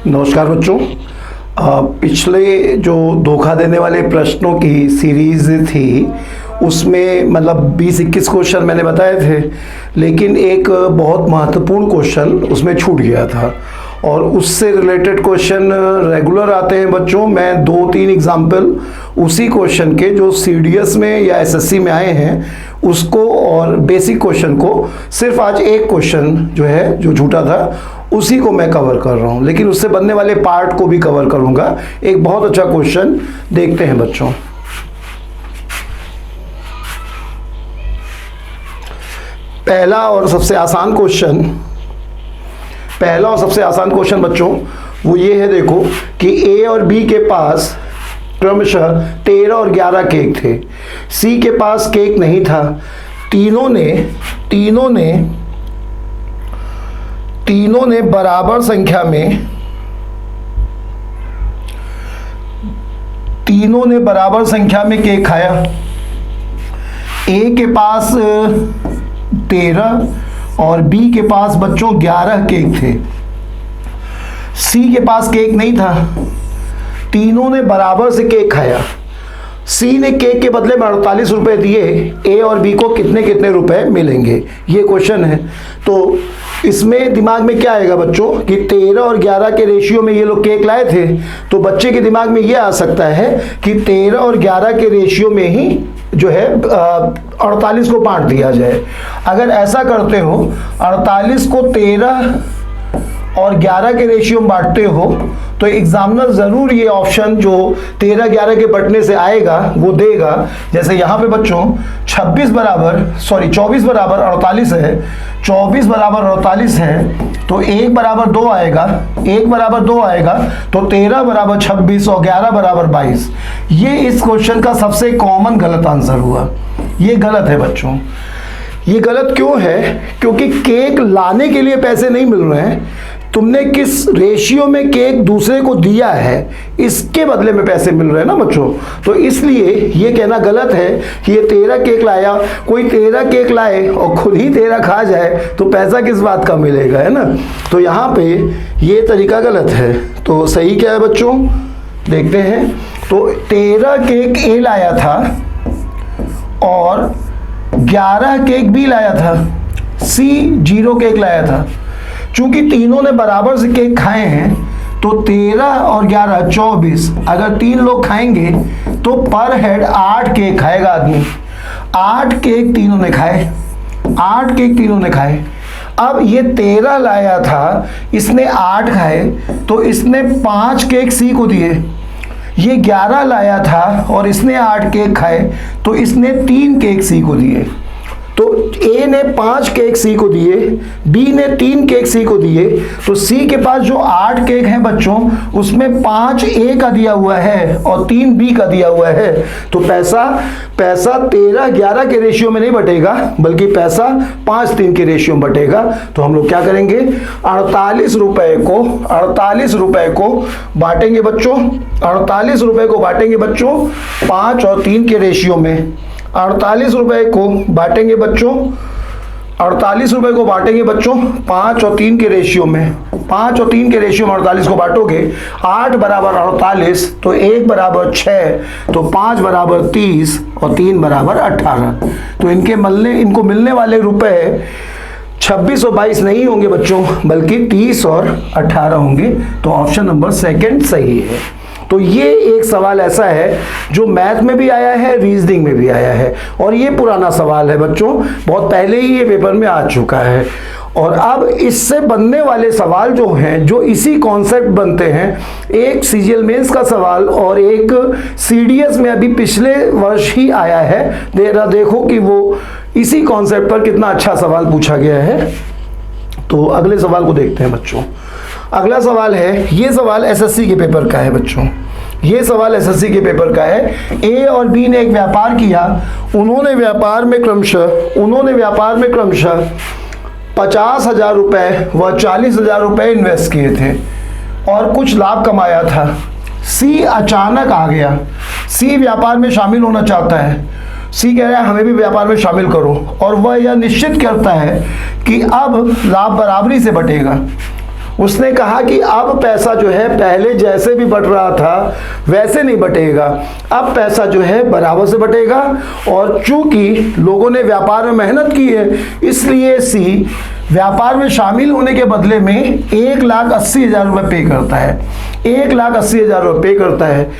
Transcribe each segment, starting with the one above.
नमस्कार बच्चों। पिछले जो धोखा देने वाले प्रश्नों की सीरीज़ थी उसमें मतलब 20-21 क्वेश्चन मैंने बताए थे, लेकिन एक बहुत महत्वपूर्ण क्वेश्चन उसमें छूट गया था और उससे रिलेटेड क्वेश्चन रेगुलर आते हैं बच्चों। मैं 2-3 एग्जाम्पल उसी क्वेश्चन के जो सीडीएस में या एसएससी में आए हैं उसको और बेसिक क्वेश्चन को, सिर्फ आज एक क्वेश्चन जो है जो छूटा था उसी को मैं कवर कर रहा हूं, लेकिन उससे बनने वाले पार्ट को भी कवर करूंगा। एक बहुत अच्छा क्वेश्चन देखते हैं बच्चों। पहला और सबसे आसान क्वेश्चन बच्चों वो ये है, देखो कि ए और बी के पास क्रमशः 13 और 11 केक थे। सी के पास केक नहीं था। तीनों ने बराबर संख्या में केक खाया। ए के पास 13 और बी के पास बच्चों 11 केक थे। सी के पास केक नहीं था। तीनों ने बराबर से केक खाया। सी ने केक के बदले में 48 रुपए दिए। ए और बी को कितने कितने रुपए मिलेंगे, ये क्वेश्चन है। तो इसमें दिमाग में क्या आएगा बच्चों कि 13 और 11 के रेशियो में ये लोग केक लाए थे, तो बच्चे के दिमाग में ये आ सकता है कि 13 और 11 के रेशियो में ही जो है 48 को बांट दिया जाए। अगर ऐसा करते हो, 48 को 13 और 11 के रेशियो में बांटते हो तो एग्जामिनर जरूर ये ऑप्शन जो 13-11 के बटने से आएगा वो देगा। जैसे यहाँ पे बच्चों 24 बराबर 48 है, 24 बराबर 48 है, तो 1 बराबर 2 आएगा, 1 बराबर 2 आएगा, तो 13 बराबर 26 और 11 बराबर 22। ये इस क्वेश्चन का सबसे कॉमन गलत आंसर हुआ। ये गलत है बच्चों। ये गलत क्यों है? क्योंकि केक लाने के लिए पैसे नहीं मिल रहे हैं, तुमने किस रेशियो में केक दूसरे को दिया है इसके बदले में पैसे मिल रहे हैं ना बच्चों। तो इसलिए ये कहना गलत है कि ये 13 केक लाया, कोई 13 केक लाए और खुद ही 13 खा जाए तो पैसा किस बात का मिलेगा, है ना। तो यहाँ पे ये तरीका गलत है। तो सही क्या है बच्चों, देखते हैं। तो 13 केक ए लाया था और 11 केक बी लाया था। सी 0 केक लाया था। चूंकि तीनों ने बराबर से केक खाए हैं तो 13 और 11 24। अगर 3 लोग खाएंगे तो पर हेड 8 केक खाएगा आदमी। 8 केक तीनों ने खाए। अब ये 13 लाया था, इसने 8 खाए, तो इसने 5 केक सी को दिए। ये 11 लाया था और इसने 8 केक खाए, तो इसने 3 केक सी को दिए। तो ए ने 5 केक सी को दिए, बी ने 3 केक सी को दिए, तो सी के पास जो 8 केक हैं बच्चों उसमें 5 ए का दिया हुआ है और 3 बी का दिया हुआ है। तो पैसा 13-11 के रेशियो में नहीं बटेगा, बल्कि पैसा 5-3 के रेशियो में बटेगा। तो हम लोग क्या करेंगे, 48 रुपए को बांटेंगे बच्चों। 48 रुपए को बांटेंगे बच्चों 5 और 3 के रेशियो में। 48 रुपए को बांटेंगे बच्चों 5 और 3 के रेशियो में। 5 और 3 के रेशियो में 48 को बांटोगे, 8 बराबर 48, तो 1 बराबर 6, तो 5 बराबर 30 और 3 बराबर 18। तो इनको मिलने वाले रुपए 26 और 22 नहीं होंगे बच्चों, बल्कि 30 और 18 होंगे। तो ऑप्शन नंबर सेकंड सही है। तो ये एक सवाल ऐसा है जो मैथ में भी आया है, रीजनिंग में भी आया है, और ये पुराना सवाल है बच्चों, बहुत पहले ही ये पेपर में आ चुका है। और अब इससे बनने वाले सवाल जो हैं, जो इसी कॉन्सेप्ट बनते हैं, एक सीजीएल मेंस का सवाल और एक सीडीएस में अभी पिछले वर्ष ही आया है। देखो कि वो इसी कॉन्सेप्ट पर कितना अच्छा सवाल पूछा गया है। तो अगले सवाल को देखते हैं बच्चों। अगला सवाल है, ये सवाल एसएससी के पेपर का है बच्चों। ये सवाल एसएससी के पेपर का है। ए और बी ने एक व्यापार किया। उन्होंने व्यापार में क्रमशः 50,000 रुपए व 40,000 रुपए इन्वेस्ट किए थे और कुछ लाभ कमाया था। सी अचानक आ गया। सी व्यापार में शामिल होना चाहता है। सी कह रहा है हमें भी व्यापार में शामिल करो, और वह यह निश्चित करता है कि अब लाभ बराबरी से बटेगा। उसने कहा कि अब पैसा जो है पहले जैसे भी बढ़ रहा था वैसे नहीं बटेगा, अब पैसा जो है बराबर से बटेगा। और चूंकि लोगों ने व्यापार में मेहनत की है, इसलिए सी व्यापार में शामिल होने के बदले में 1,80,000 रुपये पे करता है। 1,80,000 रुपये पे करता है।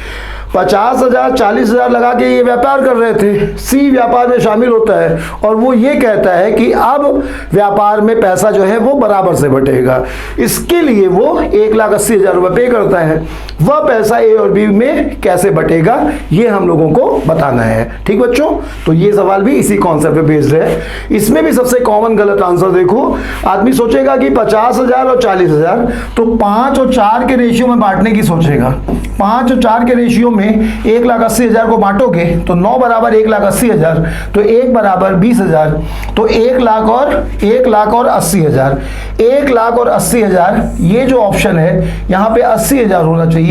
50,000 40,000 लगा के ये व्यापार कर रहे थे, सी व्यापार में शामिल होता है और वो ये कहता है कि अब व्यापार में पैसा जो है वो बराबर से बटेगा। इसके लिए वो 1,80,000 रुपये पे करता है। वह पैसा ए और बी में कैसे बटेगा ये हम लोगों को बताना है। ठीक बच्चों, तो ये सवाल भी इसी कॉन्सेप्ट पे बेस्ड है। इसमें भी सबसे कॉमन गलत आंसर देखो, आदमी सोचेगा कि 50,000 और 40,000 तो 5 और 4 के रेशियो में बांटने की सोचेगा। 5 और 4 के रेशियो में 1,80,000 को बांटोगे तो 9 बराबर 1,80,000, तो 1 बराबर 20,000, तो 1,80,000। 1,80,000 ये जो ऑप्शन है यहाँ पे 80,000 होना चाहिए।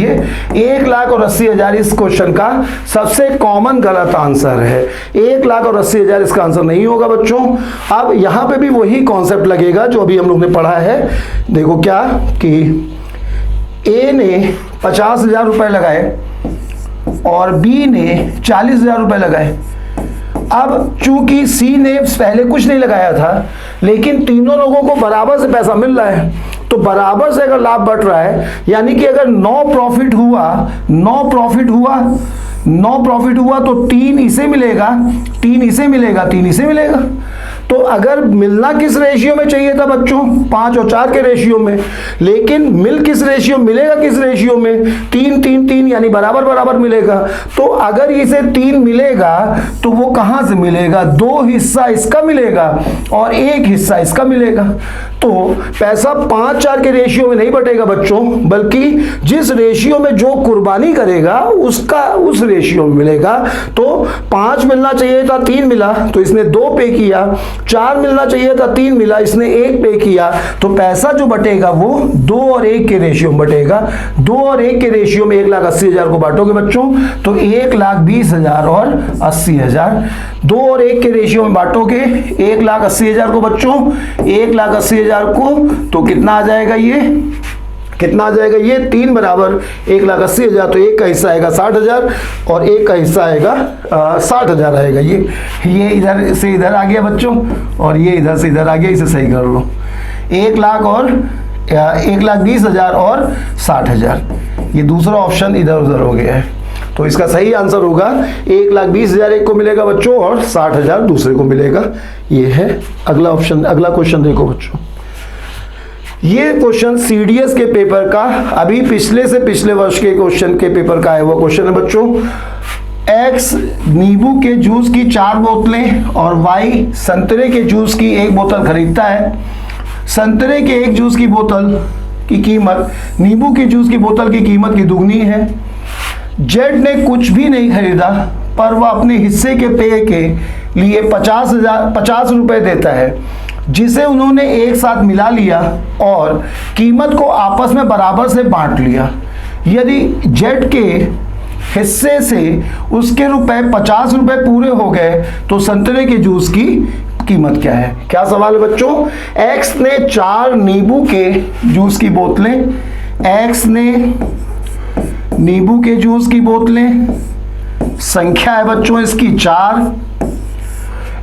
1,80,000 इस क्वेश्चन का सबसे कॉमन गलत आंसर है। 1,80,000 इसका आंसर नहीं होगा बच्चों। अब यहाँ पे भी वही कॉन्सेप्ट लगेगा जो अभी हम लोग ने पढ़ा है। देखो क्या कि ए ने 50,000 रुपए लगाए और बी ने 40,000 रुपए लगाए। अब चूंकि सी ने पहले कुछ नहीं लगाया था, लेकिन तीनों लोगों को बराबर से पैसा मिल रहा है, तो बराबर से अगर लाभ बढ़ रहा है, यानी कि अगर 9 प्रॉफिट हुआ तो 3 इसे मिलेगा, 3 इसे मिलेगा, 3 इसे मिलेगा। तो अगर मिलना किस रेशियो में चाहिए था बच्चों? 5 और 4 के रेशियो में, लेकिन मिल किस रेशियो मिलेगा, किस रेशियो में? 3 3 3 यानी बराबर बराबर मिलेगा। तो अगर इसे 3 मिलेगा तो वो कहां से मिलेगा? 2 हिस्सा इसका मिलेगा और 1 हिस्सा इसका मिलेगा। तो पैसा 5 4 के रेशियो में नहीं बटेगा बच्चों, बल्कि जिस रेशियो में जो कुर्बानी करेगा उसका उस रेशियो में मिलेगा। तो 5 मिलना चाहिए था, 3 मिला तो इसने 2 पे किया। 4 मिलना चाहिए था, 3 मिला, इसने 1 पे किया। तो पैसा जो बटेगा वो 2 और 1 के रेशियो में बटेगा। 2 और 1 के रेशियो में 1,80,000 को बांटोगे बच्चों तो 1,20,000 और 80,000। 2 और 1 के रेशियो में बांटोगे 1,80,000 को बच्चों, 1,80,000 को, तो कितना आ जाएगा ये? कितना आ जाएगा ये? 3 बराबर 1,80,000, तो 1 का हिस्सा आएगा 60,000 और 1 का हिस्सा आएगा 60,000 आएगा। ये इधर से इधर आ गया बच्चों और ये इधर से इधर आ गया, इसे सही कर लो। 1,00,000 और 1,20,000 और 60,000, ये दूसरा ऑप्शन इधर उधर हो गया है। तो इसका सही आंसर होगा 1,20,000 एक को मिलेगा बच्चों और 60,000 दूसरे को मिलेगा। ये है अगला ऑप्शन। अगला क्वेश्चन देखो बच्चों, ये क्वेश्चन सीडीएस के पेपर का, अभी पिछले से पिछले वर्ष के क्वेश्चन के पेपर का आया हुआ क्वेश्चन है बच्चों। एक्स नींबू के जूस की 4 बोतलें और वाई संतरे के जूस की 1 बोतल खरीदता है। संतरे के एक जूस की बोतल की कीमत नींबू के जूस की बोतल की कीमत की दुगनी है। जेड ने कुछ भी नहीं खरीदा, पर वह अपने हिस्से के पेय के लिए 50 रुपए देता है, जिसे उन्होंने एक साथ मिला लिया और कीमत को आपस में बराबर से बांट लिया। यदि जेड के हिस्से से उसके रुपए 50 रुपए पूरे हो गए तो संतरे के जूस की कीमत क्या है? क्या सवाल है बच्चों? एक्स ने 4 नींबू के जूस की बोतलें, एक्स ने नींबू के जूस की बोतलें, संख्या है बच्चों इसकी 4।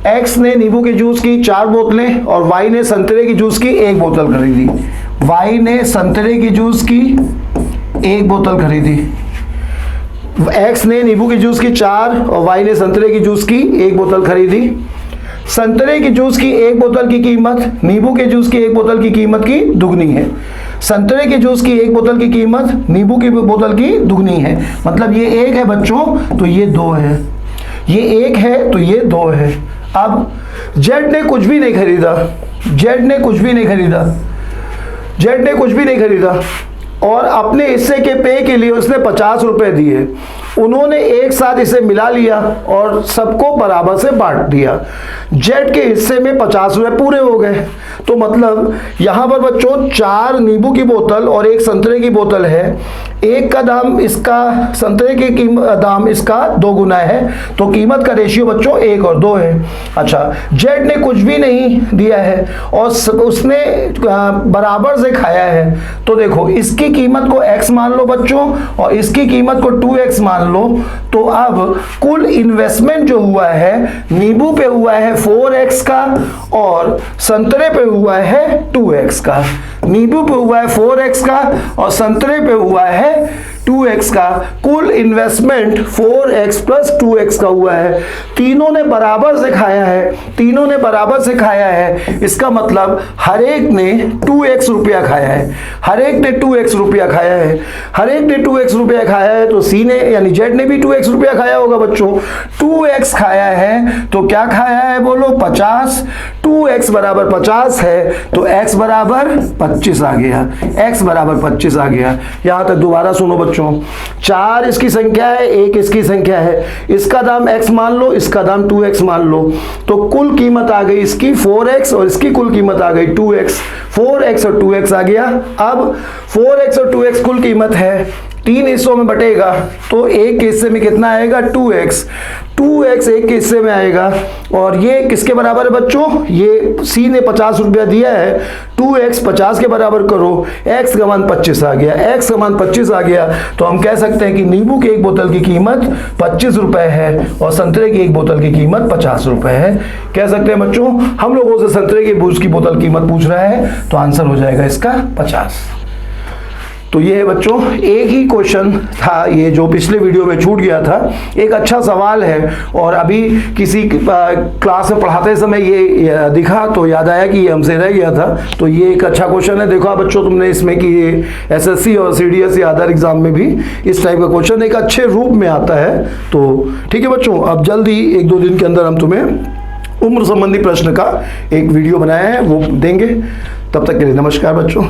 एक्स ने नींबू के जूस की 4 बोतलें और वाई ने संतरे की जूस की 1 बोतल खरीदी। वाई ने संतरे की जूस की 1 बोतल खरीदी। एक्स ने नींबू के जूस की 4 और वाई ने संतरे की जूस की 1 बोतल खरीदी। संतरे की जूस की 1 बोतल की कीमत नींबू के जूस की 1 बोतल की कीमत की दुगनी है। संतरे के जूस की 1 बोतल की कीमत नींबू की बोतल की दुगनी है। मतलब ये 1 है बच्चों तो ये 2 है, ये 1 है तो ये 2 है। अब जेड ने कुछ भी नहीं खरीदा, जेड ने कुछ भी नहीं खरीदा, जेड ने कुछ भी नहीं खरीदा और अपने हिस्से के पेय के लिए उसने 50 रुपए दिए। उन्होंने एक साथ इसे मिला लिया और सबको बराबर से बांट दिया। जेड के हिस्से में 50 रुपए पूरे हो गए। तो मतलब यहाँ पर बच्चों 4 नींबू की बोतल और 1 संतरे की बोतल है। एक का दाम इसका, संतरे की दाम इसका 2 गुना है, तो कीमत का रेशियो बच्चों 1 और 2 है। अच्छा, जेड ने कुछ भी नहीं दिया है और उसने बराबर से खाया है, तो देखो इसकी कीमत को x मान लो बच्चों और इसकी कीमत को 2x मान लो। तो अब कुल इन्वेस्टमेंट जो हुआ है नींबू पे हुआ है 4x का और संतरे पे हुआ है 2x का। नींबू पे हुआ है 4x का और संतरे पे हुआ है 2x का। कुल इन्वेस्टमेंट 4x प्लस 2x का हुआ है। तीनों ने बराबर से खाया है, तीनों ने बराबर से खाया है, इसका मतलब हर एक ने 2x रुपया खाया है, हर एक ने 2x रुपया खाया है, हर एक ने 2x रुपया खाया है। तो सी ने यानी जेड ने भी 2x रुपया खाया होगा बच्चों। 2x खाया है तो क्या खाया है बोलो 50। 2x बराबर 50 है तो x बराबर 25 आ गया, x बराबर 25 आ गया। यहां तक दोबारा सुनो बच्चों, 4 इसकी संख्या है, 1 इसकी संख्या है, इसका दाम x मान लो, इसका दाम 2x मान लो, तो कुल कीमत आ गई इसकी 4x और इसकी कुल कीमत आ गई 2x। 4x और 2x आ गया। अब 4x और 2x कुल कीमत है, 3 हिस्सों में बटेगा तो एक के हिस्से में कितना आएगा 2x। 2x एक के हिस्से में आएगा और ये किसके बराबर है बच्चों, ये सी ने 50 रुपया दिया है, 2x 50 के बराबर करो, x का मान 25 आ गया, x का मान 25 आ गया। तो हम कह सकते हैं कि नींबू की एक बोतल की कीमत 25 रुपए है और संतरे की एक बोतल की कीमत 50 रुपए है। कह सकते हैं बच्चों, हम लोगों से संतरे के जूस की बोतल कीमत पूछ रहा है तो आंसर हो जाएगा इसका 50। तो ये है बच्चों, एक ही क्वेश्चन था ये जो पिछले वीडियो में छूट गया था। एक अच्छा सवाल है और अभी किसी क्लास में पढ़ाते समय ये दिखा तो याद आया कि ये हमसे रह गया था। तो ये एक अच्छा क्वेश्चन है। देखो बच्चों, तुमने इसमें कि ये एसएससी और सीडीएस या अदर एग्जाम में भी इस टाइप का क्वेश्चन एक अच्छे रूप में आता है। तो ठीक है बच्चों, अब जल्दी 1-2 दिन के अंदर हम तुम्हें उम्र संबंधी प्रश्न का एक वीडियो बनाया है वो देंगे। तब तक के लिए नमस्कार बच्चों।